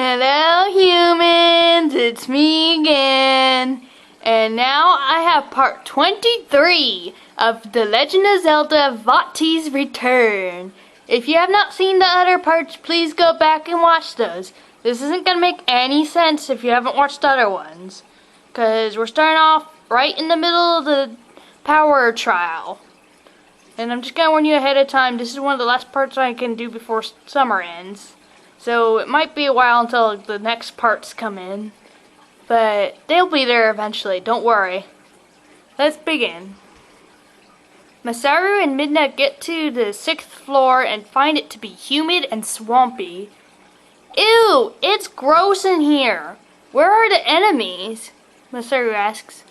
Hello humans, it's me again. And now I have part 23 of The Legend of Zelda Vaati's Return. If you have not seen the other parts, please go back and watch those. This isn't going to make any sense if you haven't watched the other ones. Because we're starting off right in the middle of the power trial. And I'm just going to warn you ahead of time, this is one of the last parts I can do before summer ends. So it might be a while until the next parts come in. But they'll be there eventually, don't worry. Let's begin. Masaru and Midna get to the 6th floor and find it to be humid and swampy. Ew, it's gross in here. Where are the enemies? Masaru asks.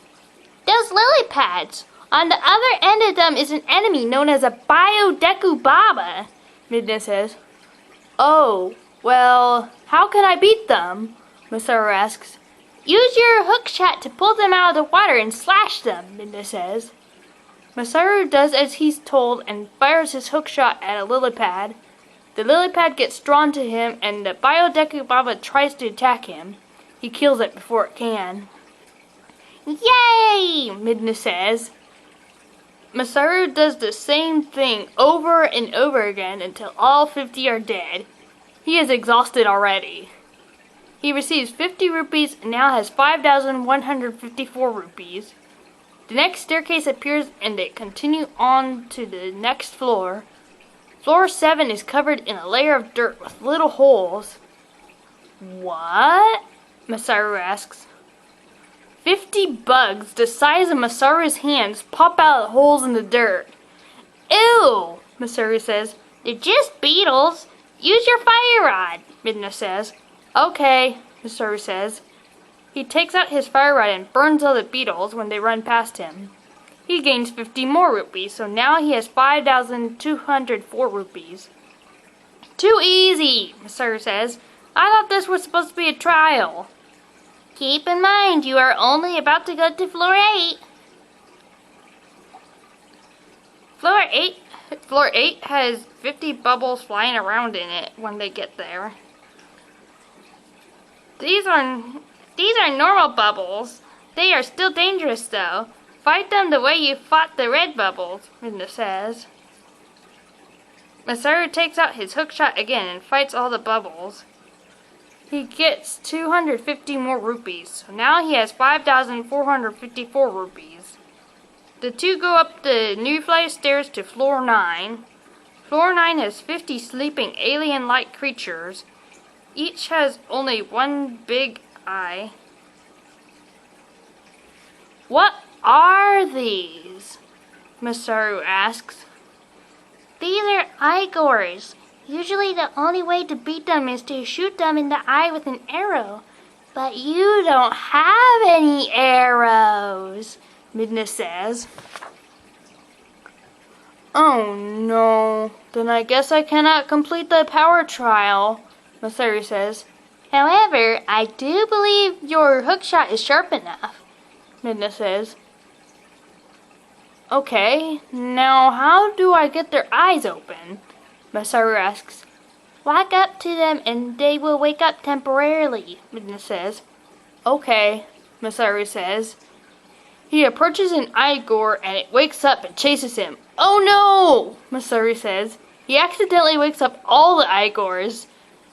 Those lily pads. On the other end of them is an enemy known as a Biodeku Baba, Midna says. Oh, well, how can I beat them? Masaru asks. Use your hook shot to pull them out of the water and slash them, Midna says. Masaru does as he's told and fires his hook shot at a lily pad. The lily pad gets drawn to him and the Biodeku Baba tries to attack him. He kills it before it can. Yay! Midna says. Masaru does the same thing over and over again until all 50 are dead. He is exhausted already. He receives 50 rupees and now has 5,154 rupees. The next staircase appears and they continue on to the next floor. Floor 7 is covered in a layer of dirt with little holes. What? Masaru asks. 50 bugs the size of Masaru's hands pop out of holes in the dirt. Ew, Masaru says. They're just beetles. Use your fire rod, Midna says. Okay, Masaru says. He takes out his fire rod and burns all the beetles when they run past him. He gains 50 more rupees, so now he has 5,204 rupees. Too easy, Masaru says. I thought this was supposed to be a trial. Keep in mind, you are only about to go to floor 8. Floor 8 has 50 bubbles flying around in it when they get there. These are normal bubbles. They are still dangerous though. Fight them the way you fought the red bubbles, Midna says. Masaru takes out his hookshot again and fights all the bubbles. He gets 250 more rupees, so now he has 5,454 rupees. The two go up the new flight of stairs to floor 9. Floor 9 has 50 sleeping alien-like creatures. Each has only one big eye. What are these? Masaru asks. These are Igors. Usually the only way to beat them is to shoot them in the eye with an arrow. But you don't have any arrows, Midna says. Oh no, then I guess I cannot complete the power trial, Masaru says. However, I do believe your hookshot is sharp enough, Midna says. Okay, now how do I get their eyes open? Masaru asks. Walk up to them and they will wake up temporarily, Midna says. Okay, Masaru says. He approaches an Igor and it wakes up and chases him. Oh no, Masaru says. He accidentally wakes up all the Igors,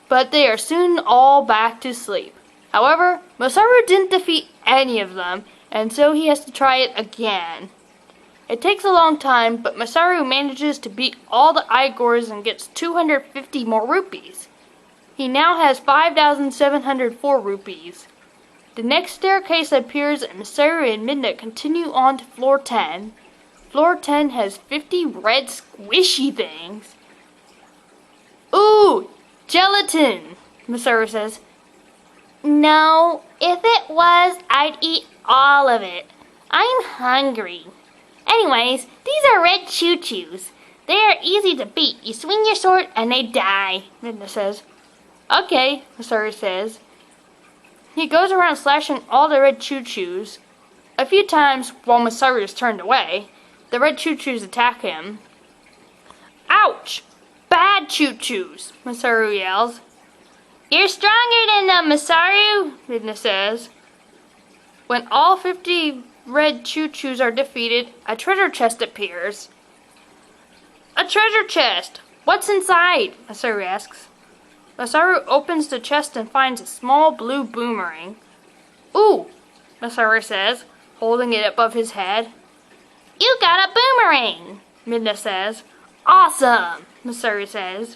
but they are soon all back to sleep. However, Masaru didn't defeat any of them, and so he has to try it again. It takes a long time, but Masaru manages to beat all the Igors and gets 250 more rupees. He now has 5,704 rupees. The next staircase appears and Masaru and Midna continue on to floor 10. Floor 10 has 50 red squishy things. Ooh, gelatin, Masaru says. No, if it was, I'd eat all of it. I'm hungry. Anyways, these are red choo-choos. They are easy to beat. You swing your sword and they die, Midna says. Okay, Masaru says. He goes around slashing all the red choo-choos. A few times, while Masaru is turned away, the red choo-choos attack him. Ouch! Bad choo-choos, Masaru yells. You're stronger than them, Masaru, Midna says. When all 50 red choo-choos are defeated, a treasure chest appears. A treasure chest! What's inside? Masaru asks. Masaru opens the chest and finds a small blue boomerang. Ooh, Masaru says, holding it above his head. You got a boomerang, Midna says. Awesome, Masaru says.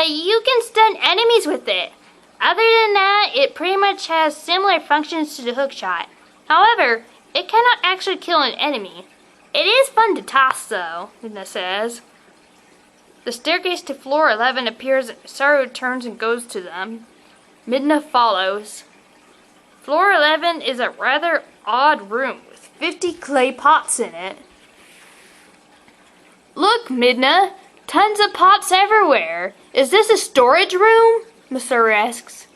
You can stun enemies with it. Other than that, it pretty much has similar functions to the hookshot. However, it cannot actually kill an enemy. It is fun to toss though, Midna says. The staircase to floor 11 appears and Masaru turns and goes to them. Midna follows. Floor 11 is a rather odd room with 50 clay pots in it. Look, Midna! Tons of pots everywhere! Is this a storage room? Masaru asks.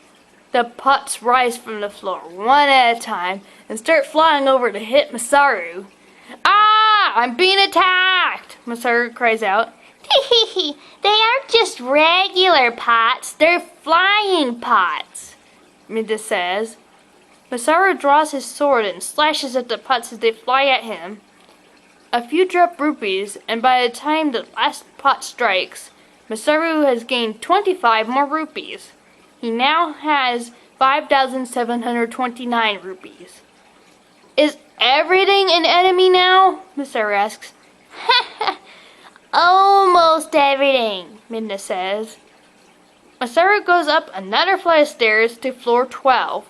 The pots rise from the floor one at a time and start flying over to hit Masaru. Ah! I'm being attacked! Masaru cries out. They aren't just regular pots, they're flying pots, Midna says. Masaru draws his sword and slashes at the pots as they fly at him. A few drop rupees, and by the time the last pot strikes, Masaru has gained 25 more rupees. He now has 5,729 rupees. Is everything an enemy now? Masaru asks. Almost everything, Midna says. Masaru goes up another flight of stairs to floor 12.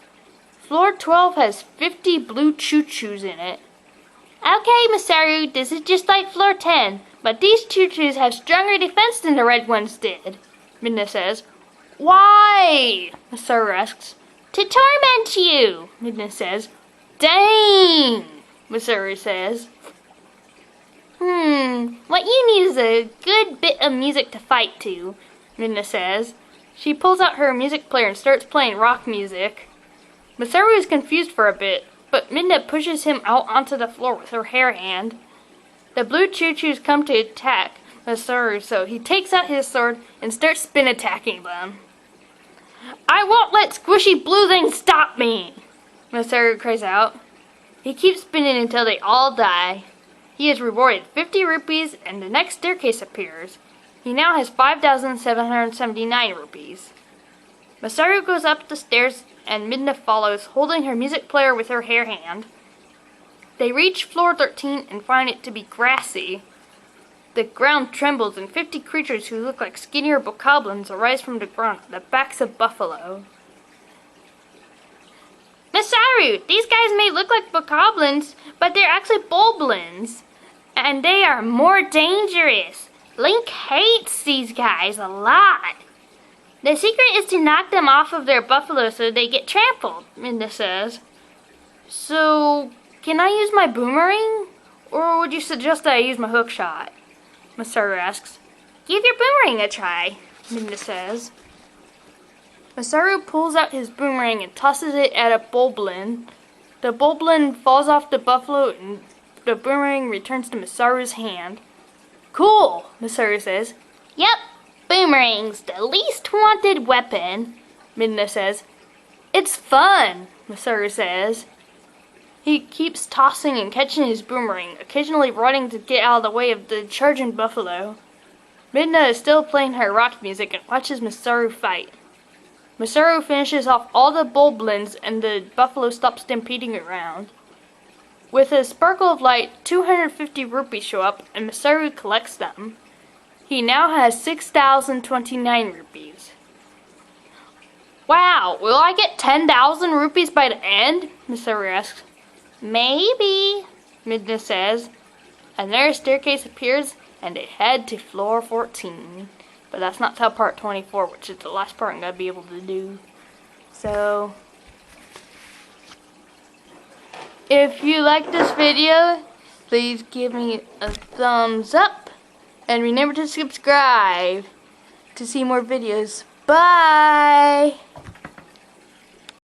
Floor 12 has 50 blue choo-choos in it. Okay, Masaru, this is just like floor 10, but these choo-choos have stronger defense than the red ones did, Midna says. Why? Masaru asks. To torment you, Midna says. Dang, Masaru says. What you need is a good bit of music to fight to, Midna says. She pulls out her music player and starts playing rock music. Masaru is confused for a bit, but Midna pushes him out onto the floor with her hair hand. The blue choo-choos come to attack Masaru, so he takes out his sword and starts spin attacking them. I won't let squishy blue things stop me, Masaru cries out. He keeps spinning until they all die. He is rewarded 50 rupees and the next staircase appears. He now has 5,779 rupees. Masaru goes up the stairs and Midna follows, holding her music player with her hair hand. They reach floor 13 and find it to be grassy. The ground trembles and 50 creatures who look like skinnier bokoblins arise from the ground on the backs of buffalo. Masaru, these guys may look like bokoblins, but they're actually boblins. And they are more dangerous. Link hates these guys a lot. The secret is to knock them off of their buffalo so they get trampled, Midna says. So, can I use my boomerang? Or would you suggest that I use my hook shot? Masaru asks. Give your boomerang a try, Midna says. Masaru pulls out his boomerang and tosses it at a boblin. The boblin falls off the buffalo and the boomerang returns to Masaru's hand. Cool, Masaru says. Yep, boomerang's the least wanted weapon, Midna says. It's fun, Masaru says. He keeps tossing and catching his boomerang, occasionally running to get out of the way of the charging buffalo. Midna is still playing her rock music and watches Masaru fight. Masaru finishes off all the boblins and the buffalo stops stampeding around. With a sparkle of light, 250 rupees show up and Masaru collects them. He now has 6,029 rupees. Wow, will I get 10,000 rupees by the end? Masaru asks. Maybe, Midna says. Another staircase appears and they head to floor 14. But that's not till part 24, which is the last part I'm going to be able to do. So, if you like this video, please give me a thumbs up. And remember to subscribe to see more videos. Bye!